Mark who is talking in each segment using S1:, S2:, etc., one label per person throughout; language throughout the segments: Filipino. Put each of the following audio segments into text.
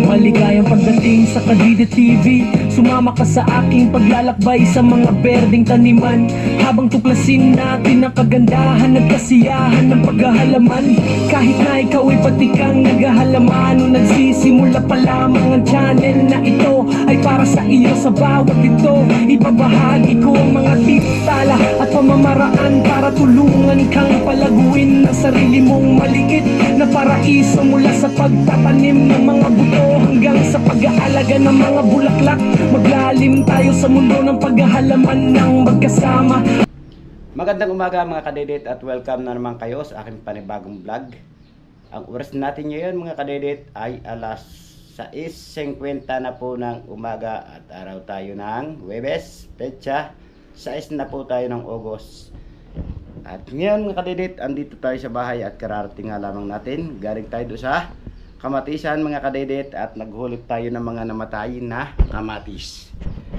S1: Maligayang pagdating sa Kadide TV. Sumama ka sa aking paglalakbay sa mga berdeng taniman, habang tuklasin natin ang kagandahan at kasiyahan ng paghahalaman. Kahit na ikaw ay pati kang naghahalaman o nagsisimula pa lamang, ang channel na ito ay para sa iyo. Sa bawat ito, ibabahagi ko ang mga tips, tala at pamamaraan para tulungan kang palaguin ang sarili mong maliit na paraiso, mula sa pagtatanim ng mga buto hanggang sa pag-aalaga ng mga bulaklak. Maglalim tayo sa mundo ng paghahalaman ng magkasama.
S2: Magandang umaga mga kadedit at welcome na naman kayo sa aking panibagong vlog. Ang oras natin ngayon mga kadedit ay alas 6:50 na po ng umaga at araw tayo ng Huwebes, petsa 6 na po tayo ng August. At ngayon mga kadedit, andito tayo sa bahay at kararating nga lamang natin. Galing tayo doon sa kamatisan mga kadedit at naghulip tayo ng mga namatay na kamatis.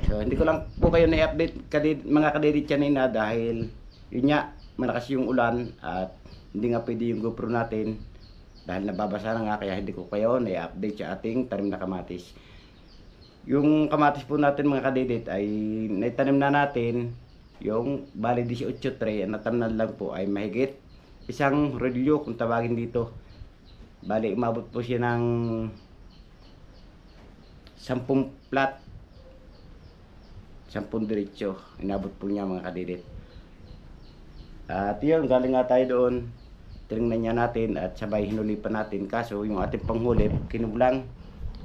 S2: So hindi ko lang po kayo na-update mga kadedit kanina dahil yun nga, malakas yung ulan at hindi nga pwede yung GoPro natin dahil nababasa na nga, kaya hindi ko kayo na-update sa ating tanim na kamatis. Yung kamatis po natin mga kadedit ay naitanim na natin yung bali 18 tray. Ang natamnan lang po ay mahigit isang rodilyo kung tawagin dito. Bali, umabot po siya ng 10 plat, 10 diretso. Inabot po niya mga kadedit. At yun, galing nga tayo doon. Tinignan niya natin at sabay hinuli pa natin. Kaso yung ating panghulip, kinublang.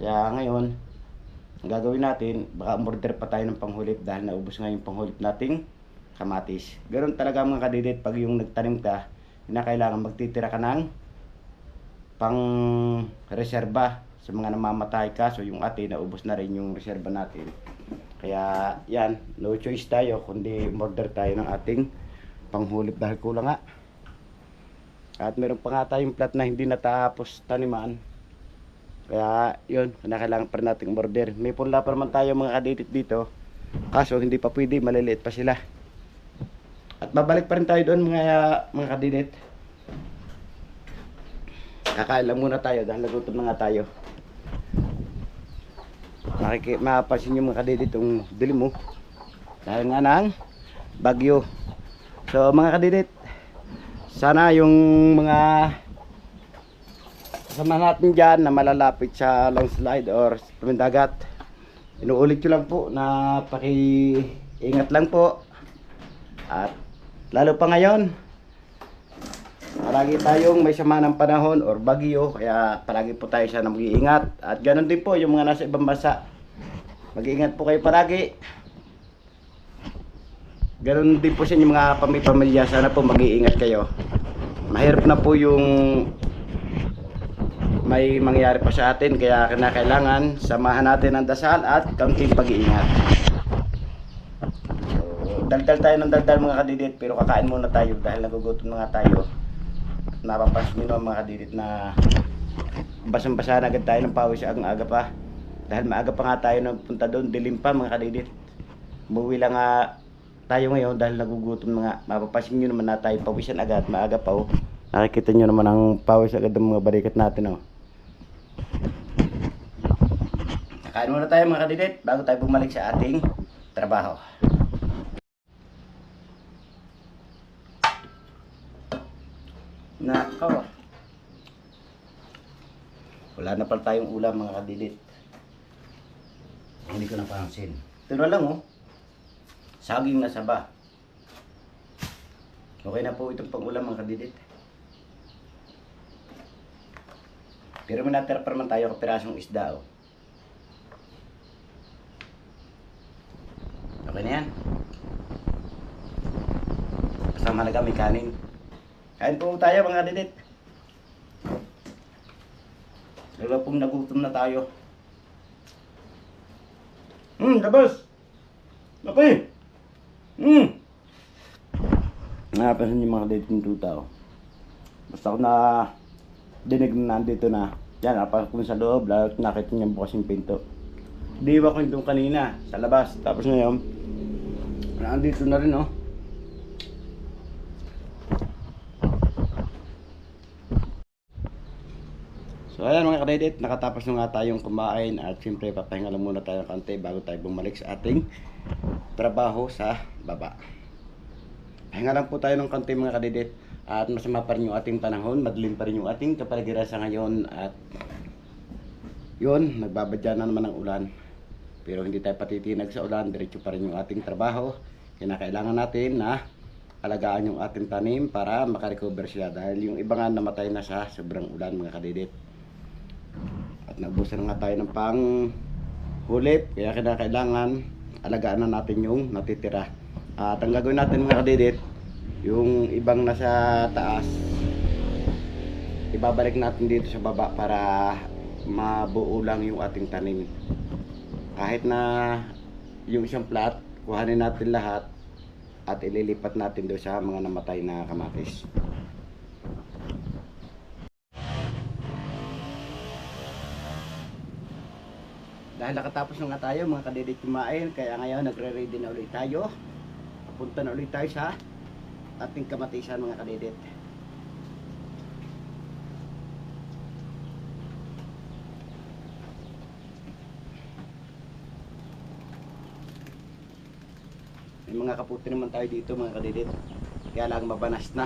S2: Kaya ngayon, ang gagawin natin, baka umorder pa tayo ng panghulip dahil naubos nga yung panghulip nating kamatis. Ganoon talaga mga kadedit, pag yung nagtanim ka, kailangan magtitira ka ng pang reserba sa mga namamatay. Kaso yung atin naubos na rin yung reserba natin, kaya yan, no choice tayo kundi order tayo ng ating panghulip dahil kulang nga. At meron pa nga tayong plat na hindi natapos taniman, kaya yun, kailangan pa rin nating order. May punla pa naman tayo mga kadedit dito, kaso hindi pa pwede, maliliit pa sila. At babalik pa rin tayo doon mga kadedit. Kakain lang muna tayo dahil nagutom na nga tayo. Mapapansin nyo mga kadedit yung dilim mo dahil nga ng bagyo. So mga kadedit, sana yung mga kasama natin dyan na malalapit sa landslide or sa dagat, inuulit ko lang po na paki-ingat lang po. At lalo pa ngayon, palagi tayong may sama ng panahon or bagyo, kaya palagi po tayo sana mag-iingat. At ganoon din po yung mga nasa ibang bansa, mag-iingat po kayo palagi. Ganoon din po sa inyong mga pamilya, sana po mag-iingat kayo. Mahirap na po yung may mangyari pa sa atin, kaya kailangan samahan natin ang dasal at kaunting pag-iingat. So, daldal tayo ng daldal mga kadidit, pero kakain muna tayo dahil nagugutom na nga tayo. Napapansin nyo mga kadidit na basang-basa na agad tayo ng pawis ang aga pa dahil maaga pa nga tayo nagpunta doon, dilim pa mga kadidit. Umuwi lang nga tayo ngayon dahil nagugutom na nga. Mapapansin nyo naman na tayo pawisan agad, maaga pa. Nakikita nyo naman ang pawis agad ng mga barikat natin. Kakain muna tayo mga kadidit bago tayo bumalik sa ating trabaho. Nako, wala na pala tayong ulam mga kadidit. Hindi ko napansin. Ito na lang saging na saba. Okay na po itong pang ulam mga kadidit. Pero may natira pa naman tayo kapirasong isda. Okay na yan. Basta mahalaga may kanin. Kain po tayo mga kadidit. Lalo pong nagutom na tayo. Labas! Lapay! Napansin niyo mga kadidit yung tuta. Basta ako na dinig na nandito na, Yan, napasok ko sa loob, lalo nakita niya bukas yung pinto. Diwa ko yung kanina, sa labas. Tapos ngayon, nandito na rin, oh. So ayan mga kadedit, nakatapos na nga tayong kumain at siyempre papahinga lang muna tayo ng kante bago tayo bumalik sa ating trabaho sa baba. Pahinga lang po tayo ng kante mga kadedit at masama pa rin yung ating panahon, madilim pa rin yung ating kapaligiran sa ngayon at yun, nagbabadya na naman ng ulan. Pero hindi tayo patitinag sa ulan, diretso pa rin yung ating trabaho. Kailangan natin na alagaan yung ating tanim para makarecover sila dahil yung iba nga namatay na sa sobrang ulan mga kadedit. At naubusan nga tayo ng pang hulip, kaya kailangan alagaan na natin yung natitira. At ang gagawin natin mga kadedit, yung ibang nasa taas ibabalik natin dito sa baba para mabuo lang yung ating tanim. Kahit na yung isang plat, kuhanin natin lahat at ililipat natin doon sa mga namatay na kamatis. Dahil nakatapos na nga tayo mga kadedit kumain, kaya ngayon nagre-ready na ulit tayo. Papunta na ulit tayo sa ating kamatisan mga kadedit. May mga kaputi naman tayo dito mga kadedit, kaya lang mabanas na.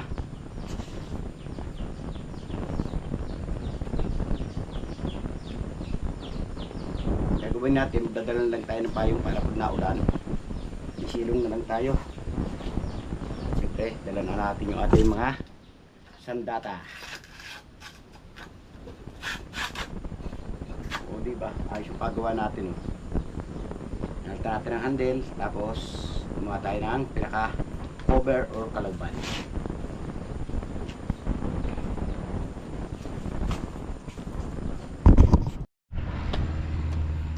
S2: Gagawin natin, dadalan lang tayo ng payong para pag naulan, isilong na lang tayo. Siyempre, dala na natin yung ating mga sandata. O diba, ayos yung paggawa natin. Nalita natin ang handle, tapos gumawa tayo ng pinaka cover or kalagban.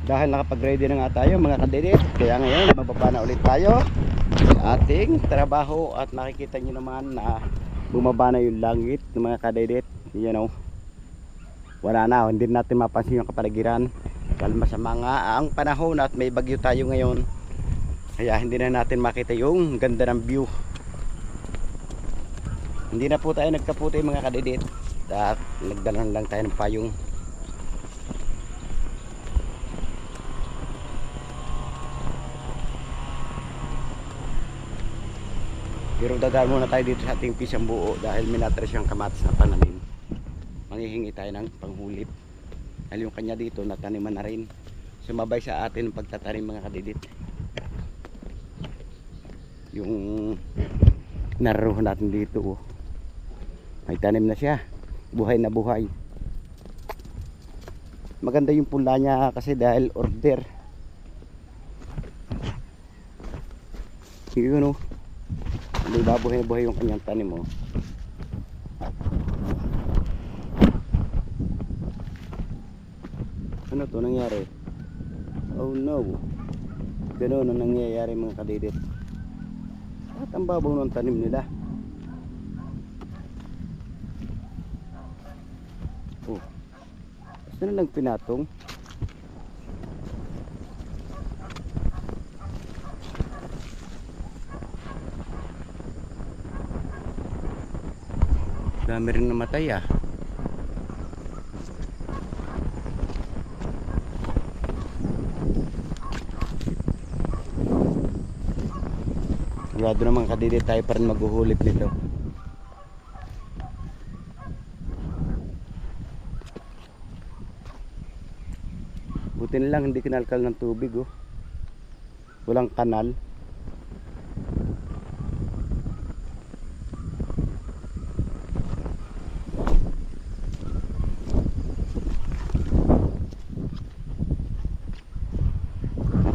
S2: Dahil nakapag-ready na nga tayo mga kadedit, kaya ngayon mababa na ulit tayo sa ating trabaho at makikita nyo naman na bumaba na yung langit ng mga kadedit. You know, wala na, hindi natin mapansin yung kapaligiran. Kalma sa mga ang panahon at may bagyo tayo ngayon, kaya hindi na natin makita yung ganda ng view. Hindi na po tayo nagkaputi mga kadedit at nagdalan lang tayo ng payong. Pero dadaan muna tayo dito sa ating pisang buo dahil minatres siyang kamatis na pananim. Manghihingi tayo ng panghulip dahil yung kanya dito nataniman na rin. Sumabay sa atin ang pagtatanim mga kadidit. Yung naruho natin dito, oh, may tanim na siya, buhay na buhay. Maganda yung pula niya kasi dahil order. Yun, oh, diba, buhay-buhay yung kanyang tanim, oh. Ano to nangyari? Oh no, ganoon ang nangyayari mga kadidit. At ang babaw ng tanim nila. Oh, basta na lang pinatong. Dami rin namatay ah. Sigurado naman kadidit tayo pa rin maghuhulip nito. Buti na lang hindi kinalkal ng tubig, oh. Walang kanal.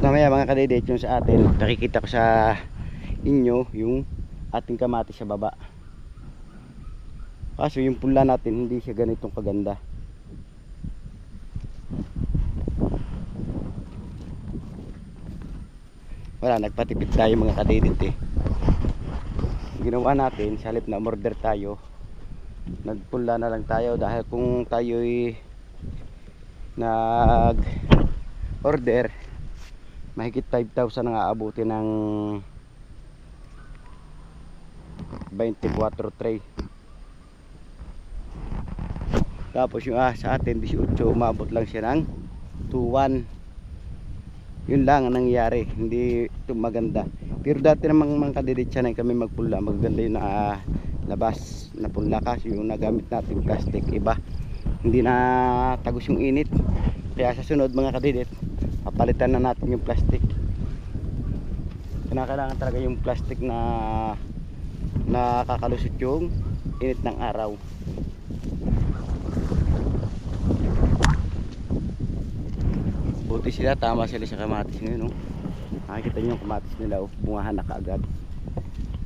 S2: Mamaya mga kadidit yung sa atin, nakikita ko sa inyo yung ating kamatis sa baba. Kaso yung pula natin hindi siya ganitong kaganda. Wala, nagpatipid tayo mga kadidit eh. Ginawa natin, sa halip na umorder tayo, nagpula na lang tayo dahil kung tayo'y nag order, mahigit 5,000 ang aabuti ng 24 tray. Tapos yung sa atin 18, umabot lang siya ng 2,1. Yun lang ang nangyari, hindi ito maganda. Pero dati namang mga kadiretsa na kami magpula, maganda yung labas na punla, kasi yung nagamit natin plastic iba, hindi na tagos yung init. Kaya sa sunod mga kadidet, papalitan na natin yung plastic. Kailangan talaga yung plastic na nakakalusot yung init ng araw. Buti sila, tama sila sa kamatis ngayon, no? Nakikita nyo yung kamatis nila, bungahan na kaagad.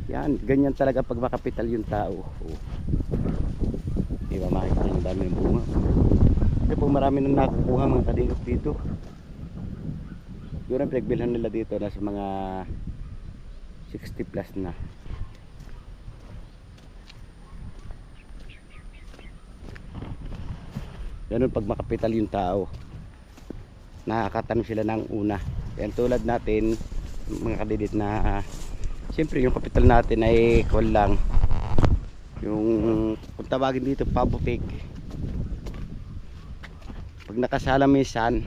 S2: Yan, ganyan talaga pag makapital yung tao. Diba, makikita nyo dami ng bunga. Kasi po marami nang nakukuha mga kadingot dito. Yun ang pinagbilhan nila dito, nasa mga 60 plus na. Ganun pag makapital yung tao, nakakatanim sila ng una. Yan tulad natin mga kadidit na siyempre yung kapital natin ay call lang, yung kung tawagin dito pabutik. Pag nakasalamisan,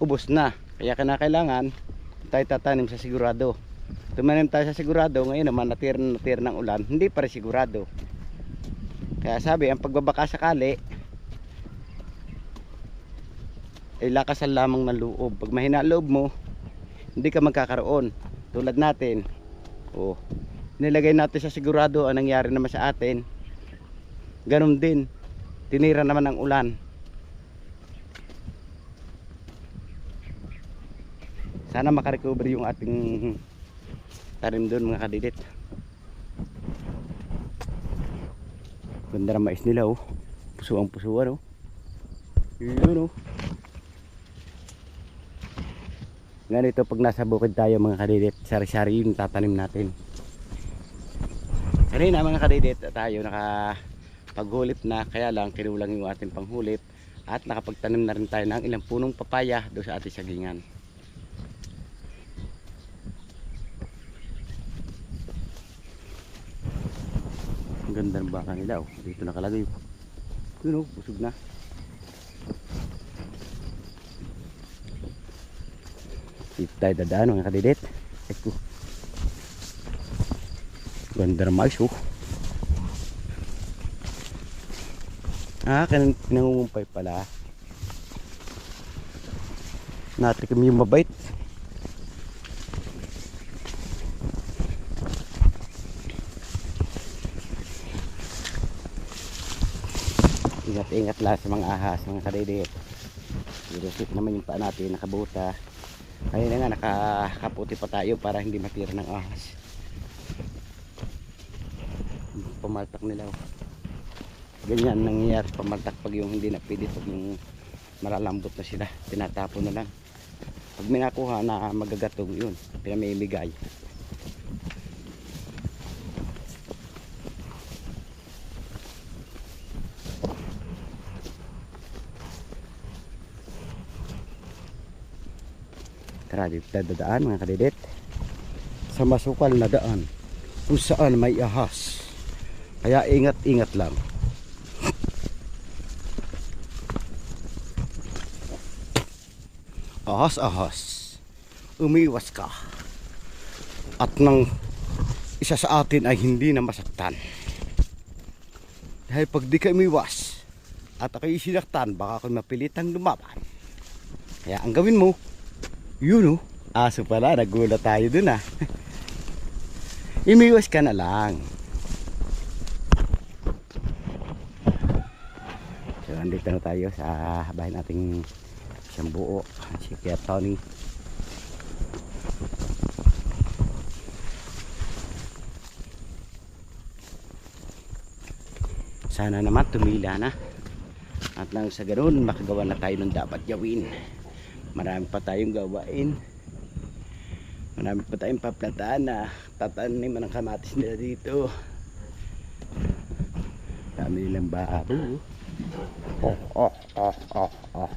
S2: ubos na. Kaya kailangan tayo tatanim sa sigurado. Tumanim tayo sa sigurado, ngayon naman natir ng ulan, hindi pa rin sigurado. Kaya sabi, ang pagbabaka sakali ay lakasan lamang ng loob. Pag mahina ang loob mo, hindi ka magkakaroon. Tulad natin, nilagay natin sa sigurado, ang nangyari naman sa atin, ganun din, tinira naman ng ulan. Sana makarecover yung ating tanim doon mga kadidit. Ganda ng mais nila, pusuan, yun, ganito pag nasa bukid tayo mga kadidit, sari-sari yung tatanim natin. Kanina mga kadidit, tayo nakapaghulit na, kaya lang kinulang yung ating panghulip, at nakapagtanim na rin tayo ng ilang punong papaya doon sa ating sagingan. Ang ganda ng baka nila, dito nakalagay, yun, busog na. Dito tayo dadaan mga kadidit. Eko, ganda ng mais, pinangungumpay pala. Natikim yung mabait. Ingat-ingat lang sa mga ahas mga kadidit. Irusip naman yung paa natin, nakabuta. Ayun na nga, nakakaputi pa tayo para hindi matira ng ahas. Pamaltak nila, ganyan nangyayari pamaltak pag yung hindi na pwede, pag yung malalambot na sila, tinatapon na lang. Pag may nakuha na magagatong, yun, pinamimigay. Tara, dito dadaan mga kadidit sa masukal na daan kung saan may ahas, kaya ingat-ingat lang. Ahas, umiwas ka, at nang isa sa atin ay hindi na masaktan. Dahil pag di ka umiwas at ako'y sinaktan, baka ako'y mapilitang lumaban. Kaya ang gawin mo, yun, aso pala, nagulat tayo dun, imiwas ka na lang. So andito na tayo sa bahay nating isang buo, si Kuya Tony. Sana naman tumila na, at nang sa ganoon makagawa na tayo ng dapat gawin. Marami pa tayong gawain, marami pa tayong paplataan na tatanim ng kamatis nila dito. Dami nilang babo. Oh, oh, oh, oh, oh.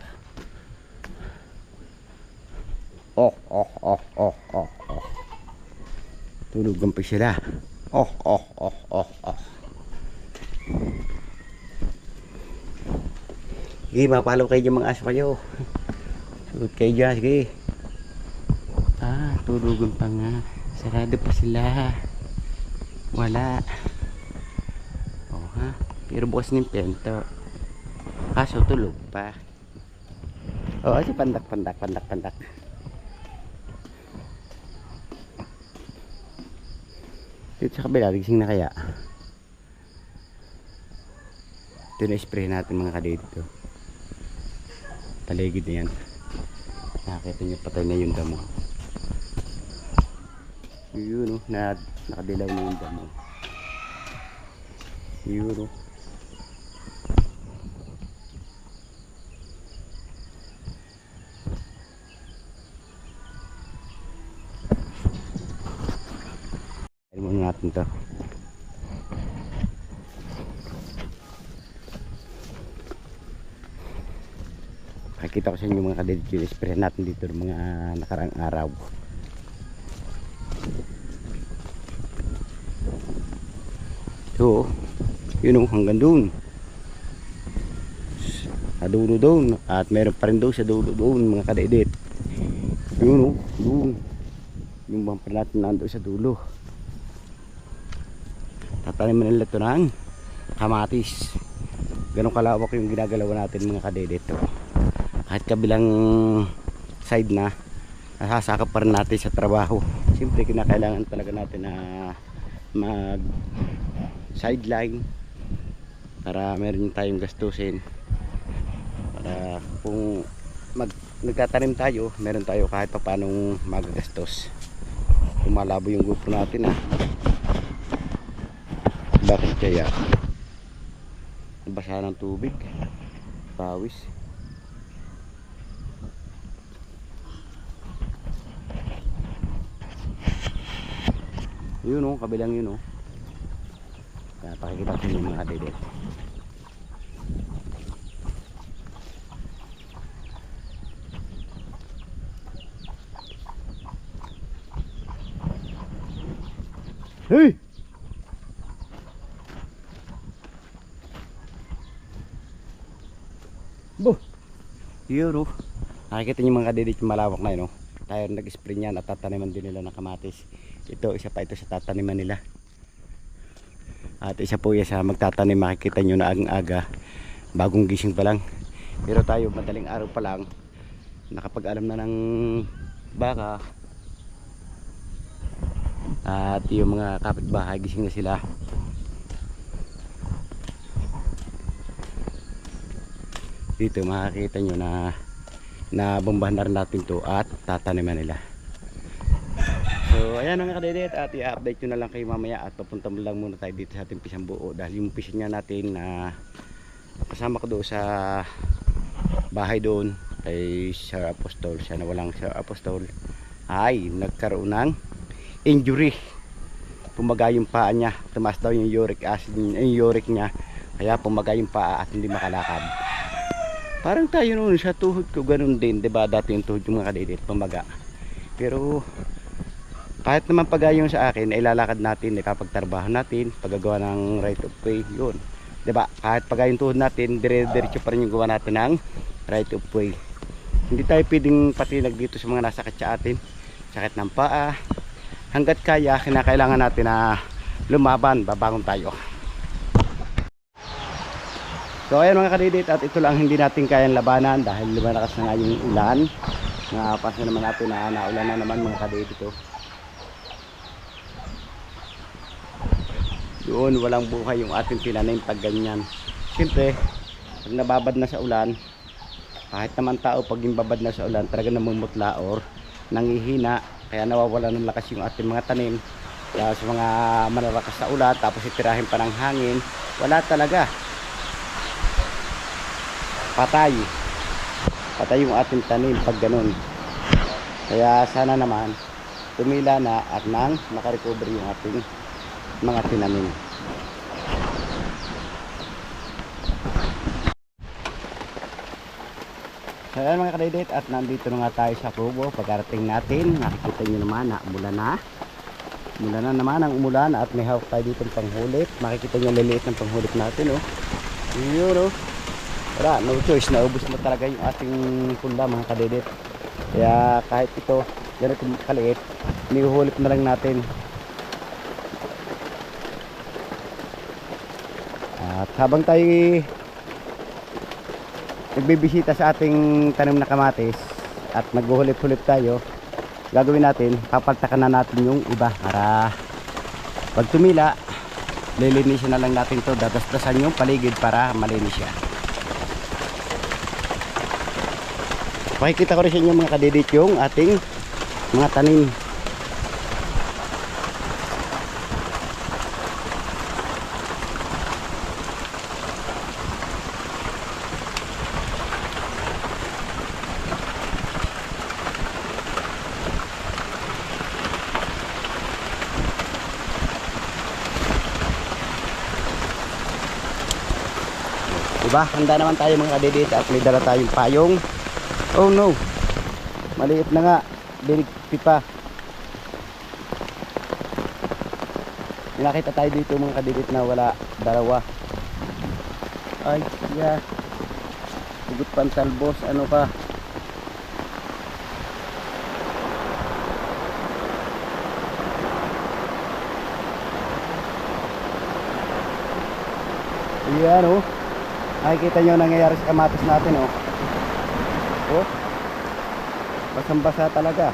S2: Oh, oh, oh, oh, oh, oh. Tulugan pa sila. Oh, oh, oh, oh, oh. Sige, mapalo kayo dyan mga aso kayo. Suot kayo dyan, sige. Ah, tulugan pa nga. Sarado pa sila. Wala. Oh ha. Pero bukas ng pento. Kaso tulog pa. Oh, si pandak. Dito sa kabila, gising na kaya. Ito na spray natin mga kadito. Paligid na yan. Nakakita nyo patay na yung damo. Yun o, nakadilaw na yung damo. Yun o. Ayun muna natin to. Nakikita ko sa inyo mga kadedit yung spray natin dito ng mga nakaraang araw. So, yun o, hanggang doon. Sa dulo doon. At meron pa rin doon sa dulo doon mga kadedit. Yun o, doon. Yung bumper natin nandoon sa dulo. Tataniman nila ito ng kamatis. Ganun kalawak yung ginagalawa natin mga kadedit. Kahit kabilang side na, nasasakap pa rin natin sa trabaho. Siyempre kinakailangan talaga natin na mag sideline para meron tayong gastusin, para kung nagtatanim tayo, meron tayo kahit pa paanong magagastos. Kung malabo yung grupo natin bakit kaya basa ng tubig, pawis. Yun o, kabilang yun o. Pakikita ko yung mga kadedit. Hey! Bo! Yun o. Nakikita nyo mga kadedit yung malawak na yun o. Tayo nag-spray niyan at tataniman din nila ng kamatis. Ito, isa pa ito sa tataniman nila. At isa po yan sa magtatanim, makikita nyo na agang-aga, bagong gising pa lang. Pero tayo madaling araw pa lang, nakapag-alam na ng baka. At yung mga kapitbahay, gising na sila. Dito makikita nyo na bombahan na rin natin to at tataniman nila. So ayan mga kadedit, at i-update nyo na lang kayo mamaya at papunta mo lang muna tayo dito sa ating pisang buo. Dahil yung pisang niya natin na kasama ko doon sa bahay doon kay Sir Apostol, siya na walang Sir Apostol, ay nagkaroon ng injury. Pumaga yung paa niya, tumaas daw yung uric acid, yung uric niya, kaya pumaga yung paa at hindi makalakad. Parang tayo noon sa tuhod ko, ganun din, diba? Dati yung tuhod yung mga kadedit, pumaga. Pero kahit naman pagayong sa akin, ay lalakad natin, ikapagtrabaho natin, paggagawa ng right of way, yun. Diba? Kahit pagayong tuhod natin, dire-diretso pa rin yung gawa natin ng right of way. Hindi tayo pwedeng patinag dito sa mga nasakit sa atin, sakit ng paa. Hanggat kaya, kinakailangan natin na lumaban, babangon tayo. So ayan mga kadedit, at ito lang hindi natin kayang labanan dahil lumalakas na nga yung ulan. Napansin naman natin na naulan na naman mga kadedit. Doon walang buhay yung ating tinanim pag ganyan. Siyempre pag nababad na sa ulan, kahit naman tao pag babad na sa ulan talaga namumutla or nangihina, kaya nawawala ng lakas yung ating mga tanim. Kaya sa mga malalakas sa ulan tapos itirahin pa ng hangin, wala talaga, patay yung ating tanim pag ganun. Kaya sana naman tumila na at nang nakarecover yung ating mga tinanim. Ayan mga kadedit, at nandito na nga tayo sa kubo. Pagkarating natin, nakikita nyo naman na umulan na. Umulan na naman ang umulan at may hawak tayo dito ng panghulip. Makikita nyo liliit ng panghulip natin, oh. Yun, oh. Wala, no choice, naubos na talaga yung ating punda mga kadedit. Kaya kahit ito, ganito kaliit, nihuhulip na lang natin. At habang tayo nagbibisita sa ating tanim na kamatis at maghuhulip-hulip tayo, gagawin natin, papaltakan na natin yung iba para pag tumila, lilinisin na lang natin to, dadasdasan yung paligid para malinis siya. Pakikita ko rin sa inyo mga kadidit yung ating mga tanim. Diba? Handa naman tayo mga kadidit at may dala tayong payong. Oh no, maliit na nga, binigpit pa. Nakita tayo dito mga kadidit na wala, dalawa. Ay, yeah. Hugot pang talbos, ano pa. Ayan, oh. Nakikita nyo nangyayari sa kamatis natin, oh. Oh, basang-basa talaga.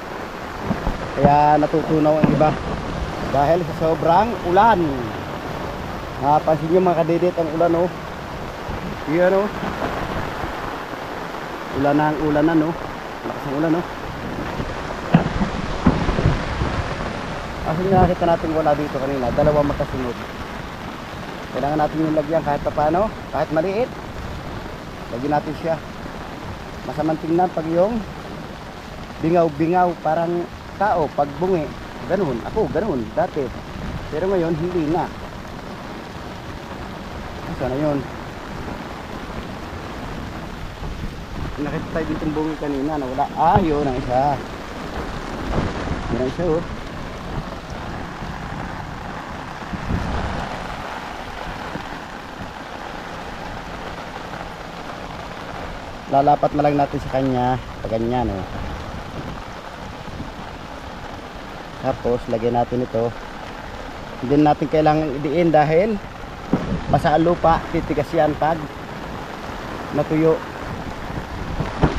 S2: Kaya natutunaw ang iba dahil sa sobrang ulan. Napansin nyo mga kadidit ang ulan, oh. Yan, oh. Ulan na ang ulan na, no. Lakas ang ulan, oh. Kasi nakita natin wala dito kanina, dalawa magkasunod. Kailangan natin yung lagyan kahit paano, kahit maliit. Lagyan natin siya. Masamang tingnan pag yung bingaw-bingaw parang tao pag bungi. Ganun, ako ganun dati. Pero ngayon hindi na. Sana yun. Nakita tayo dito yung bungi kanina na wala. Ah, yun ang isa. Yun ang isa, oh. Lalapat na lang natin sa kanya pag ganyan, oh. Tapos lagyan natin ito. Hindi natin kailangan idiin dahil basa ang lupa, titigas yan pag natuyo.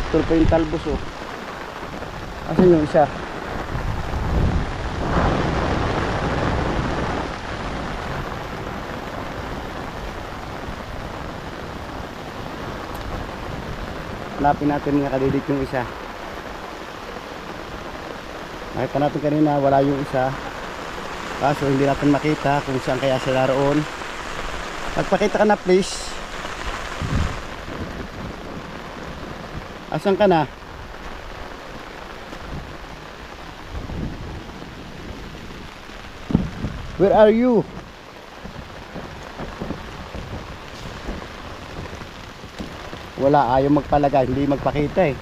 S2: Ito pa yung talbos, oh. Asan yung isa? Hanapin natin mga kadidit yung isa. Nakita natin kanina wala yung isa. Kaso hindi natin makita kung saan kaya sila roon. Magpakita ka na please. Asan ka na? Where are you? Wala, ayaw magpalagay, hindi magpakita eh.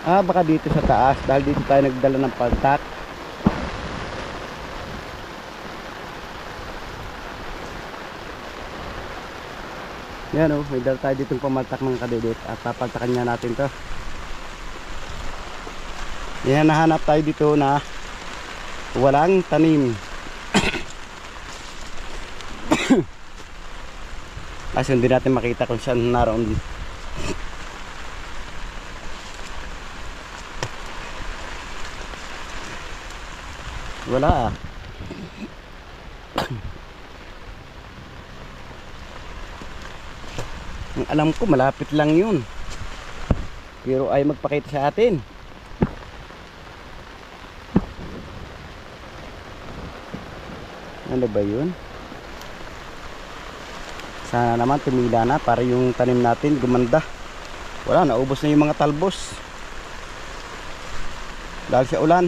S2: Ah, baka dito sa taas dahil dito tayo nagdala ng paltak. Yan, oh, may dala tayo ditong pamaltak mga kadidit at papaltakan niya natin to. Yan, nahanap tayo dito na walang tanim. Kasi hindi natin makita kung saan naroon. Wala, ah. Ang alam ko malapit lang yun, pero ay magpakita sa atin. Ano ba yun? Sana naman tumila na para yung tanim natin gumanda. Wala, naubos na yung mga talbos dahil sa ulan.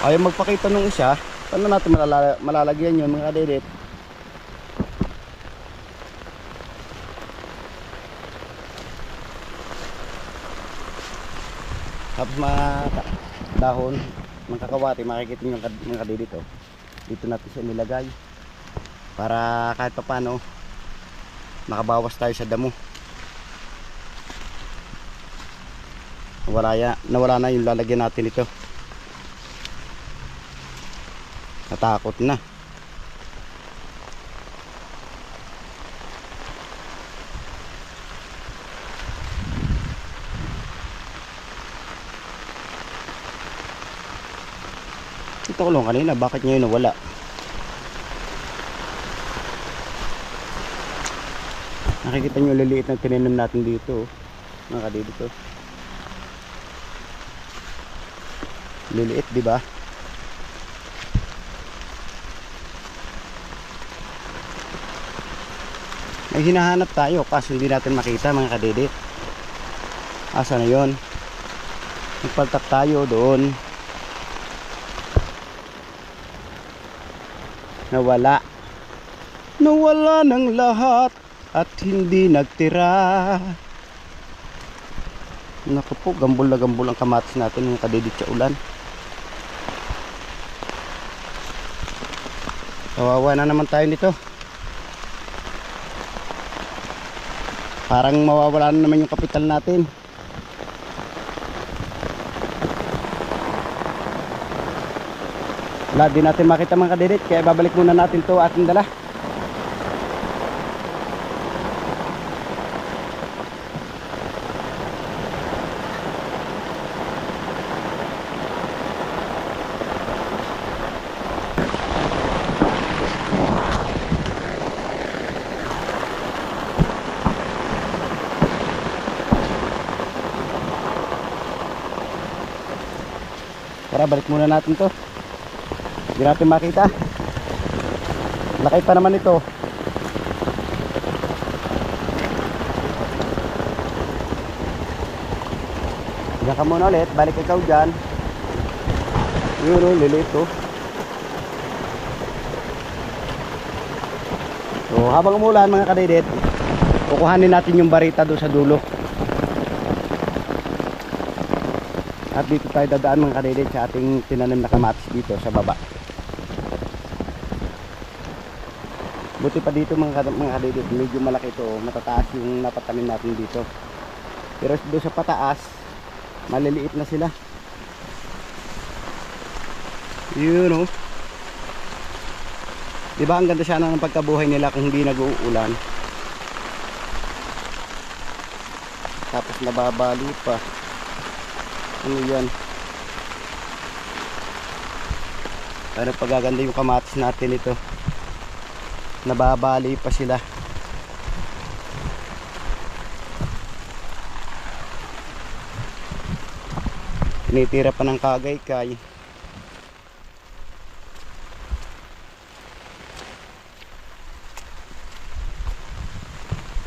S2: Ayaw magpakita nung isa. Paano natin malalagyan yun mga kadidit? Tapos mga dahon, mga kakawati, makikita nyo mga kadidit oh. Dito natin siya nilagay para kahit pa paano makabawas tayo sa damo. Nawala na yung lalagyan natin ito. Natakot na. Ito ko lang kanina, bakit ngayon nawala? Nakikita nyo liliit na tinanim natin dito, mga kadidito. Liliit, di ba? May hinahanap tayo kaso hindi natin makita, mga kadidit. Asa na yon? Nagpaltak tayo doon. Nawala ng lahat at hindi nagtira. Naku po, gambol na gambol ang kamatis natin, mga kadidit, sa ulan. Kawawa na naman tayo nito. Parang mawawala na naman yung kapital natin. Wala din natin makita, mga kadidit, kaya babalik muna natin to ating dala. Tara, balik muna natin to. Hindi natin makita. Laki pa naman ito. Diyan ka muna ulit. Balik ikaw dyan. Yun o, liliit to. So habang umulan, mga kadidit, kukuhanin natin yung barita doon sa dulo. At dito tayo dadaan, mga kadidit, sa ating tinanim na kamatis dito sa baba. Buti pa dito, mga kadidit, medyo malaki ito, matataas yung napatanim natin dito. Pero doon sa pataas, maliliit na sila. Yun o. Diba ang ganda sana ng pagkabuhay nila kung hindi nag-uulan. Tapos nababali pa. Ano yan? Pero pagaganda yung kamatis natin ito. Nababali pa sila. Tinitira pa ng kagay-kay.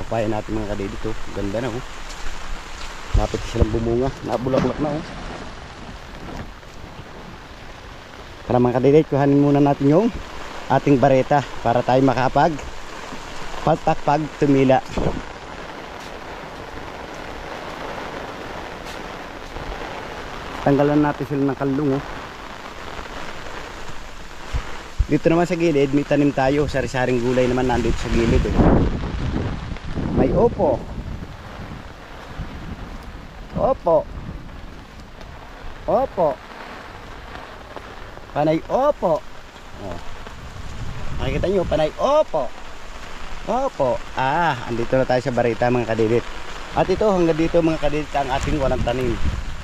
S2: Papaya natin, mga kadidit ito. Ganda na oh. Lapit silang bumunga. Nabulaklak na oh. Para, mga kadidit, kuhanin muna natin yung ating bareta para tayo makapag paltakpag tumila. Tanggalan natin sila ng kalung oh. Dito naman sa gilid may tanim tayo, sari-saring gulay naman nandito sa gilid eh. May opo, panay opo oh. Makikita nyo, panay opo. Andito na tayo sa barita, mga kadidit. At ito, hanggang dito, mga kadidit, ang ating walang tanim.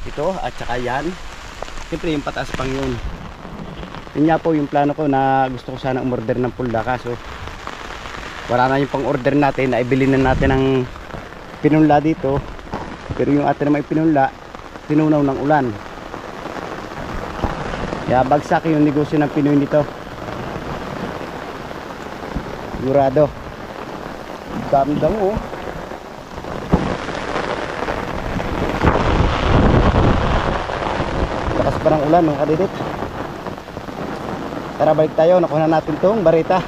S2: Ito at saka yan. Siyempre yung pataas pang yun. Yun nga po yung plano ko, na gusto ko sana umorder ng pulda. Kaso wala na yung pang order natin. Naibili na natin ng pinunla dito. Pero yung atin naman pinunla, tinunaw ng ulan. Kaya bagsak yung negosyo ng Pinoy nito. Sigurado. Dami damo oh. Lakas pa ng ulan, mga kadidit. Tara, balik tayo. Nakuha na natin tong barita.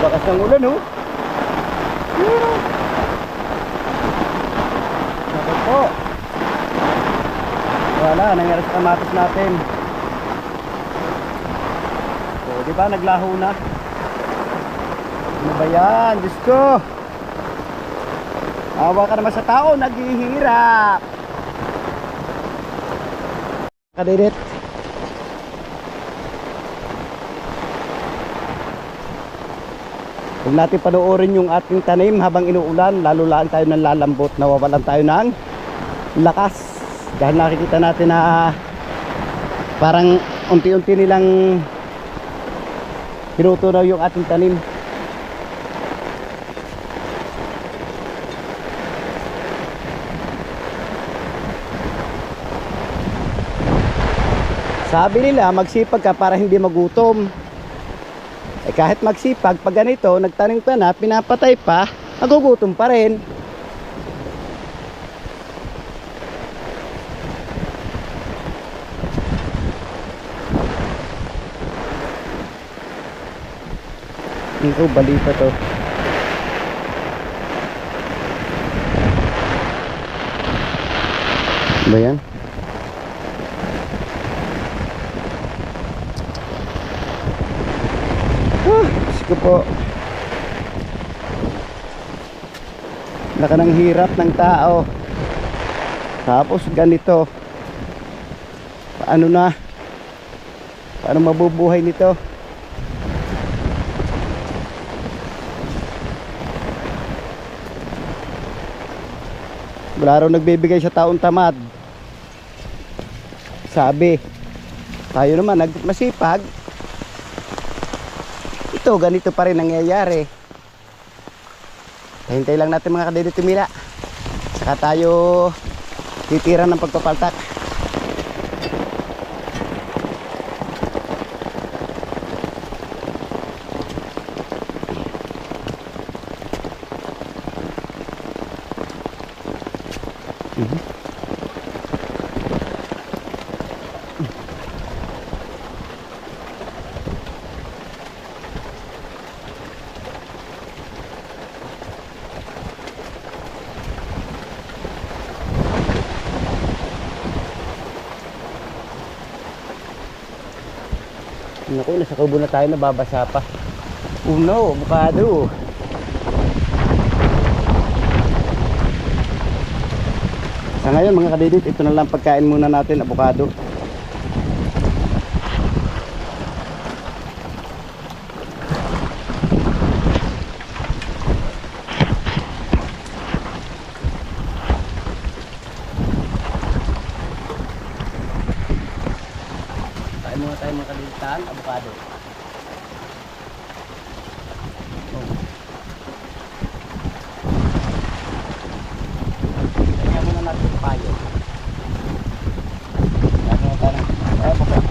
S2: lakas ng ulan, oh. Naku po. Wala, nangyari sa kamatis natin. O, di ba, naglaho na. Ano ba yan? Diyos ko. Awa ka naman sa tao, naghihirap. Kadidit. Huwag natin panoorin yung ating tanim habang inuulan, lalo lang tayo ng lalambot, nawawalan tayo ng lakas. Dahil nakikita natin na parang unti-unti nilang tinutunaw yung ating tanim. Sabi nila magsipag ka para hindi magutom. Eh kahit magsipag, pag ganito, nagtanim ka na, pinapatay pa, magugutom pa rin. Ito, balita to. Ba yan? Ko po. Laka ng hirap ng tao. Tapos ganito. Paano na? Paano mabubuhay nito? Wala raw nagbibigay sa taong tamad. Sabi. Tayo naman masipag. Ito, ganito pa rin nangyayari. Hintay lang natin mga kadidit tumila. Saka tayo titira ng pagpapaltak. Naku, nasa kubo na tayo, nababasa pa. Oh no, avocado. Sa ngayon mga kadidit, ito na lang pagkain muna natin, avocado. Muna tayo mga kadilitan, avocado. Kaya muna natin yung payo. Kaya muna tayo ng avocado.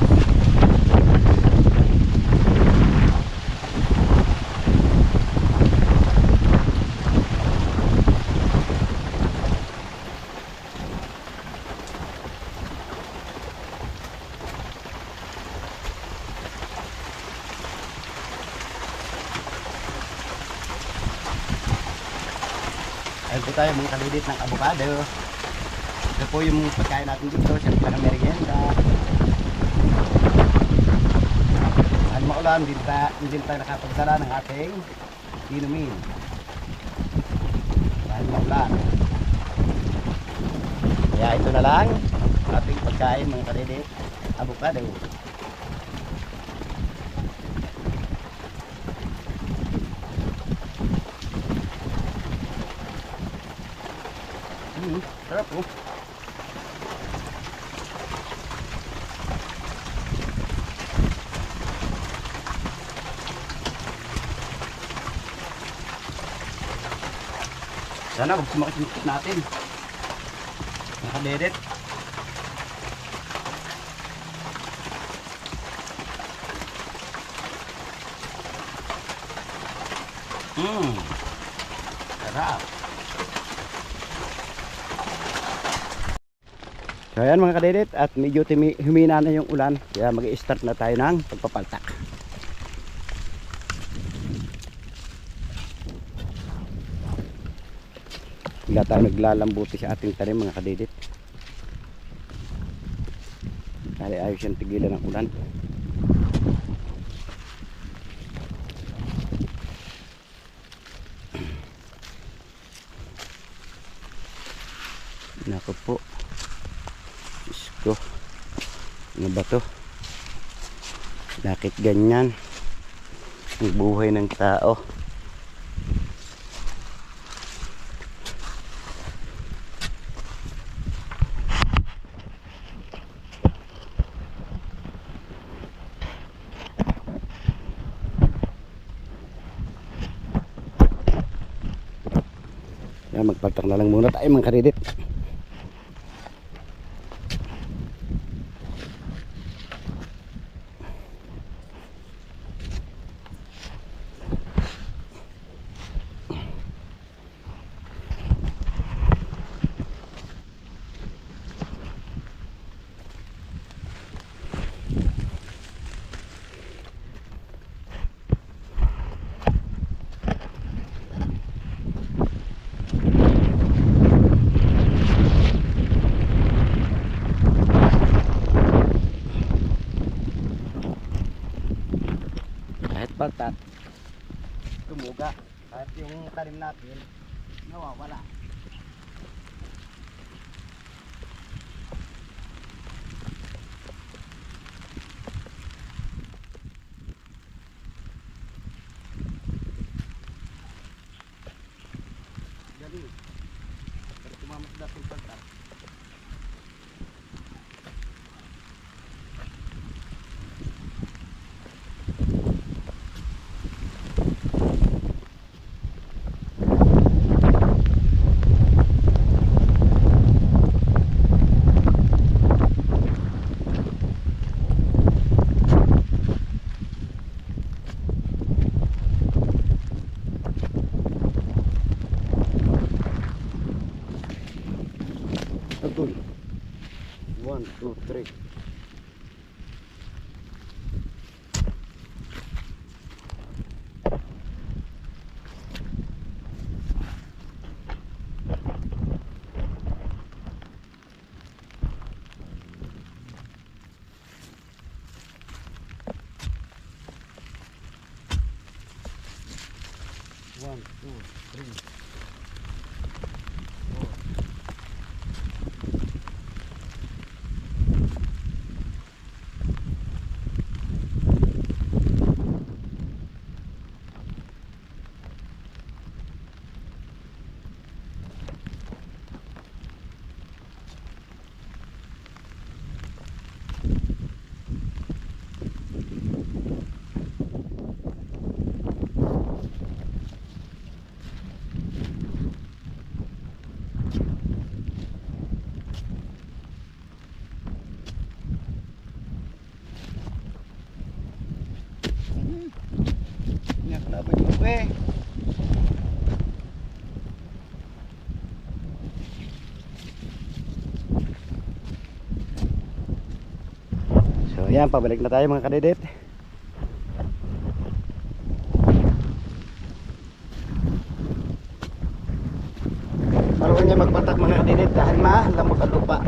S2: Ayun po tayo mga kalidit ng avocado. Ito po yung pagkain natin dito sa pang-merienda. Dahil maulan, hindi tayo nakapagdala ng ating inumin. Dahil maulan. Kaya ito na lang ating pagkain mga kalidit, avocado. Sarap po. Sana huwag sumakit yung ikot natin. Nakadedet. Sarap. So ayan mga kadedit, at medyo humina na yung ulan, kaya mag-i-start na tayo ng pagpapaltak. Bigla tayo naglalambuti sa ating tanim mga kadidit. Dahil ayaw siyang tigilan ng ulan. Naku po. Diyos ko. Ano ba to? Bakit ganyan ang buhay ng tao? Yan, magpagtak na lang muna tayo mga kadidit. Kahit patat tumuga, kahit yung tanim natin nawawala. Jadi pero tumamas natin patat. Betul. 1, 2, 3. One, two, three. Kenapa juga? So yan, pabalik na tayo mga kadidit. Marunong niya magpatak mga kadidit dahil malamog ang lupa.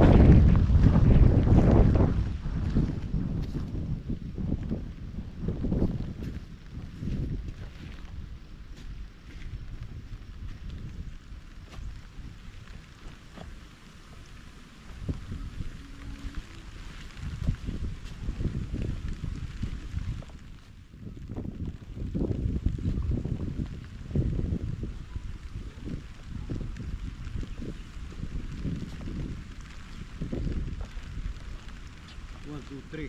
S2: One, two, three.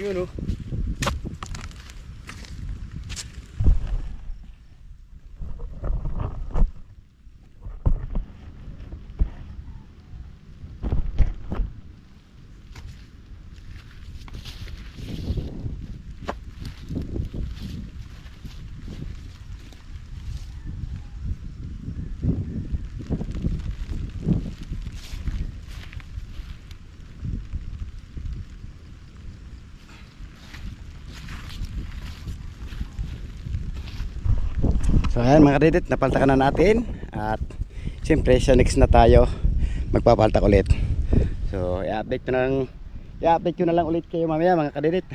S2: Yun oh. So ayan mga kadidit, napaltakan na natin. At siyempre sa next na tayo magpapaltak ulit. So i-update ko na lang ulit kayo mamaya mga kadidit.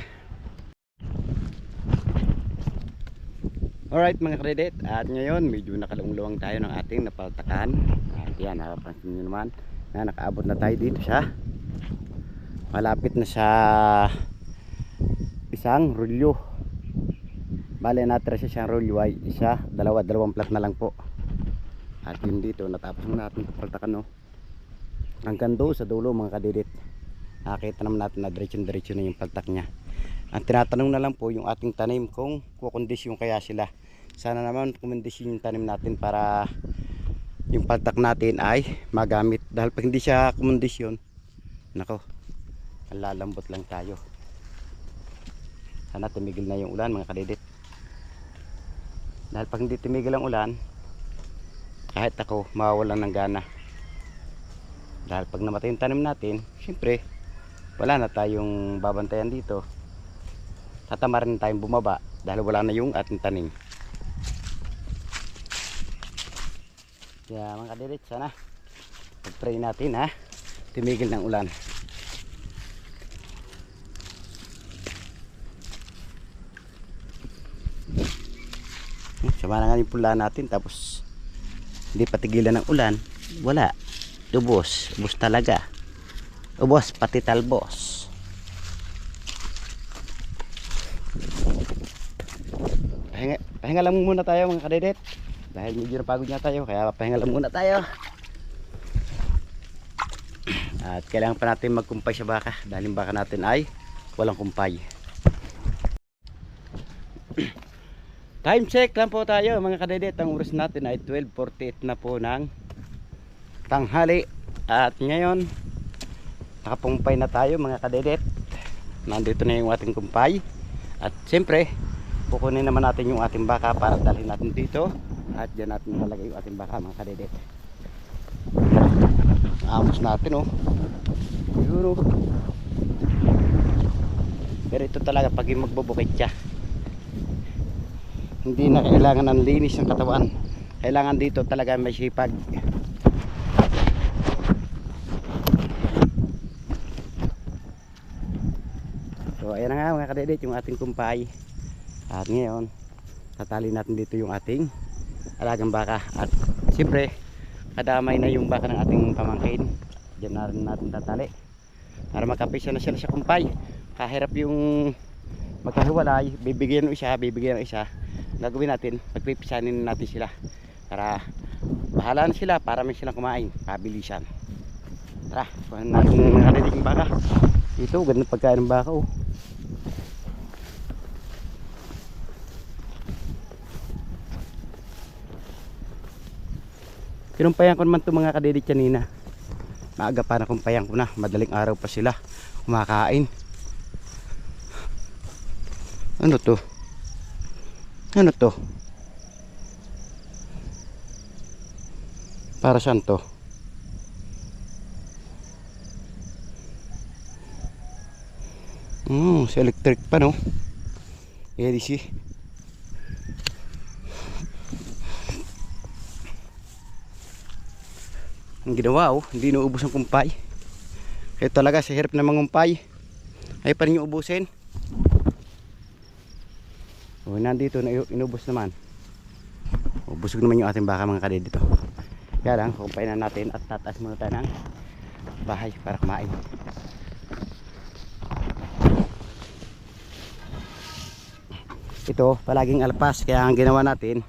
S2: Alright mga kadidit, at ngayon medyo nakalungluwang tayo ng ating napaltakan. At yan, napapansin nyo naman na nakaabot na tayo dito sa malapit na sa isang rulyo. Bale natira siya siyang rulyo ay dalawang plat na lang po. At yun dito natapos na natin papaltakan no. Hanggang doon sa dulo mga kadidit. Nakita naman natin na diretso na yung paltak niya. Ang tinatanong na lang po yung ating tanim kung kukondisyon kaya sila. Sana naman kumondisyon yung tanim natin para yung paltak natin ay magamit. Dahil pag hindi siya kumondisyon, nako, lalambot lang tayo. Sana tumigil na yung ulan mga kadidit. Dahil pag hindi tumigil ang ulan, kahit ako mawawalan ng gana. Dahil pag namatay yung tanim natin, syempre wala na tayong babantayan dito. Tatama rin tayong bumaba dahil wala na yung ating tanim. Kaya mga kadidit, sana pag-pray natin ha, tumigil ng ulan. Sama na nga yung pula natin, tapos hindi patigilan ng ulan, wala, ubos talaga, ubos pati talbos. Pahinga lang muna tayo mga kadidit, dahil medyo napagod na tayo, kaya pahinga lang muna tayo. At kailangan pa natin magkumpay sa baka, dahil yung baka natin ay walang kumpay. Time check lang po tayo mga kadidit. Ang oras natin ay 12:48 na po ng tanghali. At ngayon nakapumpay na tayo mga kadidit. Nandito na yung ating kumpay. At siyempre kukunin naman natin yung ating baka para dalhin natin dito. At dyan natin lalagay yung ating baka mga kadidit. Amos natin oh. Yun oh. Pero ito talaga pag magbubukit siya, hindi na kailangan ng linis ng katawan. Kailangan dito talaga may sipag. So ayan na nga mga kadidit yung ating kumpay. At ngayon tatali natin dito yung ating alagang baka. At siyempre kadamay na yung baka ng ating pamangkin. Diyan na rin natin tatali para makapisa na sila sa kumpay. Kahirap yung magkahiwalay, bibigyan ng isa. Gagawin natin, pagpipisanin natin sila para bahala na sila, para may silang kumain, pabilisan. Tara, kuhanin natin mga kadidit yung baka. Ito, ganda pagkain ng baka oh. Kinumpayan ko naman ito mga kadidit kanina. Maaga pa na kumpayan ko na, madaling araw pa sila kumakain. Ano to? Ano to? Para saan to? Sa electric pa no? EDC. Ang ginawa oh, hindi naubos ang kumpay. Kaya talaga sa hirap na mangumpay ay pa rin yung ubusin. O nandito na inubos naman. O, busog naman yung ating baka mga kadidit dito. Kaya lang kukumpain na natin at tataas muna tayo ng bahay para kumain. Ito palaging alpas, kaya ang ginawa natin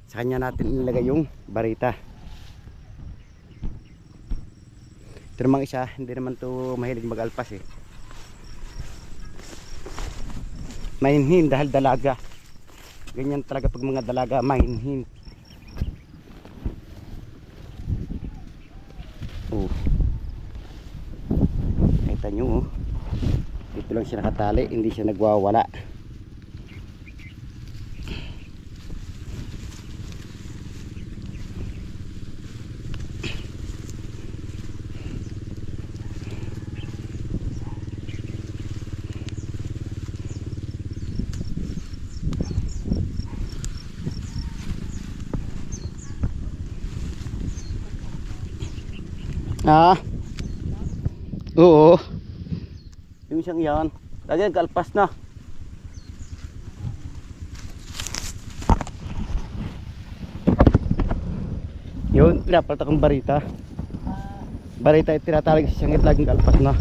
S2: sa kanya natin ilagay yung barita. Ito namang isa, hindi naman to mahilig mag-alpas eh. Mainhin dahil dalaga. Ganyan talaga pag mga dalaga, mainhin. Oh. Kita nyo, oh. Dito lang siya nakatali, hindi siya nagwawala. Ah. Oo. Yung siyang yan. Lagyan kalpas na. Yun, pinapalta kong barita. Barita ay tinatalag sa siyang laging kalpas na.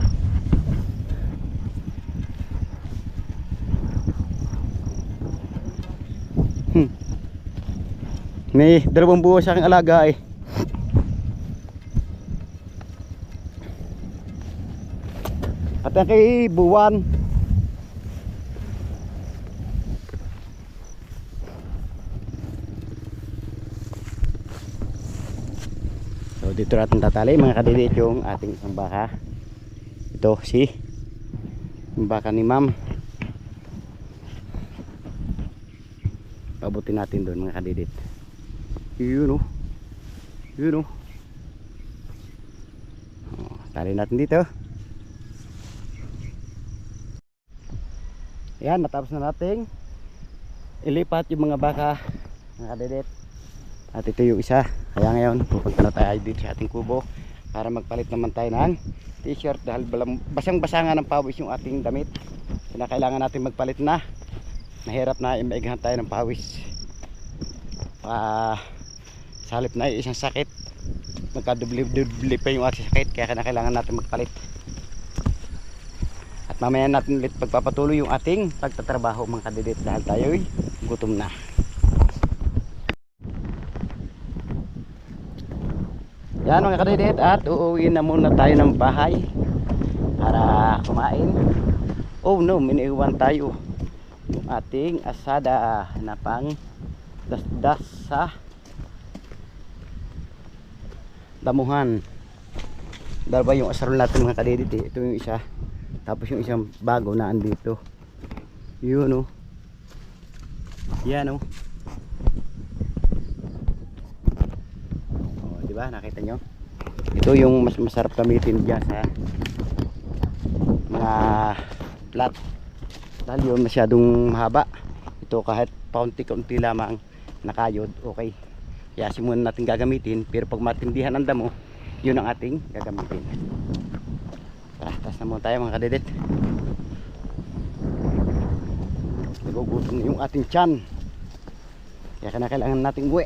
S2: May 2 buwan sa aking alaga eh. At ang kay buwan. So dito natin tatali mga kadilit yung ating isang baka. Ito si yung baka ni ma'am. Pabutin natin doon mga kadilit. Yun o. Yun o. Tali natin dito. Yan, natapos na natin ilipat yung mga baka mga kadilit. At ito yung isa. Kaya ngayon pupunta na tayo dito sa ating kubo para magpalit naman tayo ng t-shirt dahil basang basa nga ng pawis yung ating damit. Kailangan natin magpalit na. Mahirap na maigahan tayo ng pawis. Sa halip na isang sakit, magkadubli pa yung ating sakit, kaya kailangan natin magpalit. At mamaya natin ulit pagpapatuloy yung ating pagtatrabaho mga kadilit dahil tayo'y gutom na. Yan mga kadilit, at uuwi na muna tayo ng bahay para kumain. Oh no, miniiwan tayo yung ating asada na pang dasdas sa damuhan. Dalawa yung asarol natin mga kadilit eh. Ito yung isa. Tapos yung isang bago na andito. Yun oh. Yan oh. Oh, di ba? Nakita nyo? Ito yung mas masarap gamitin diyan sa mga plat. Dahil yun masyadong mahaba. Ito kahit paunti-kaunti lamang nakayod, okay. Kaya simulan natin gagamitin, pero pag matindihan ang damo, yun ang ating gagamitin. Taas na muna tayo mga kadilit. Nagugutom na yung ating tiyan. Kaya kailangan nating uwi.